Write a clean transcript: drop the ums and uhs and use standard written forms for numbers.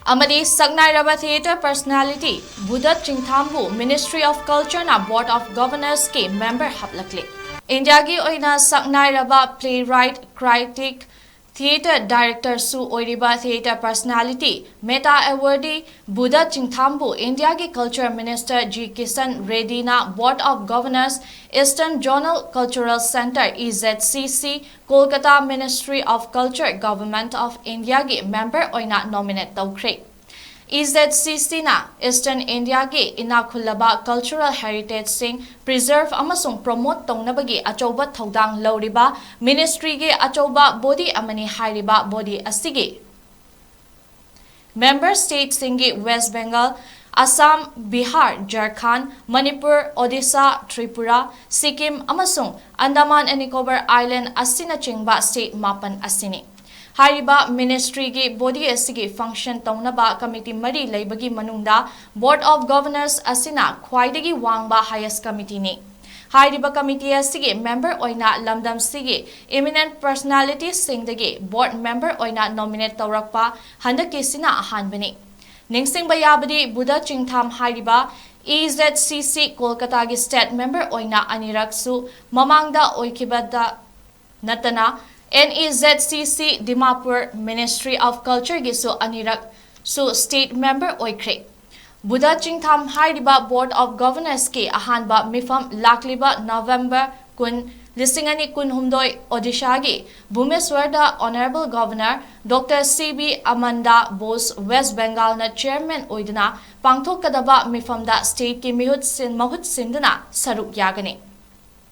Amadi Saknairaba Theatre Personality Buddha Chingthambu Ministry of Culture na Board of Governors ke member haplakli. India ki oina Saknairaba playwright critic theatre director su oiriba theatre personality meta awardee Buddha Chingthambu India ki culture minister G Kishan Reddy na Board of Governors Eastern Zonal Cultural Center 𝐁𝐔𝐃𝐇𝐀 Kolkata Ministry of Culture Government of India ki member oina nominate tawkhre. 𝐁𝐔𝐃𝐇𝐀 na Eastern India ki inakhulaba cultural heritage sing preserve amasung promote tongnabagi achoba thodang lauriba ministry ki achoba body amani hairiba body asigi member state singi West Bengal, Assam, Bihar, Jharkhand, Manipur, Odisha, Tripura, Sikkim amasung Andaman and Nicobar Island asina chingba state mapan asini. Hariba ministry ki body asigi function taunaba committee mari laibagi manungda Board of Governors asina khwaidagi wangba highest committee ni. Hariba committee asigi member oina lamdam sigi eminent personalities singdagi board member oina nominate tawrakpa handaki sina ahanbani. Ningsing bayabadi Buddha Chingtham hariba 𝐁𝐔𝐃𝐇𝐀 Kolkata gi state member oina aniraksu mamangda oikibada natana 𝐁𝐔𝐃𝐇𝐀 Dimapur Ministry of Culture gisu anirak su state member oikre. Buddha Chingtham hariba Board of Governors ki ahanba mifam lakliba November 2018 Odisha gi Bhumeshwarda Honorable Governor Dr. C.B. Amanda Bose West Bengal na chairman oidana pangthokadaba mifamda state ki mahut sindana saruk yagani.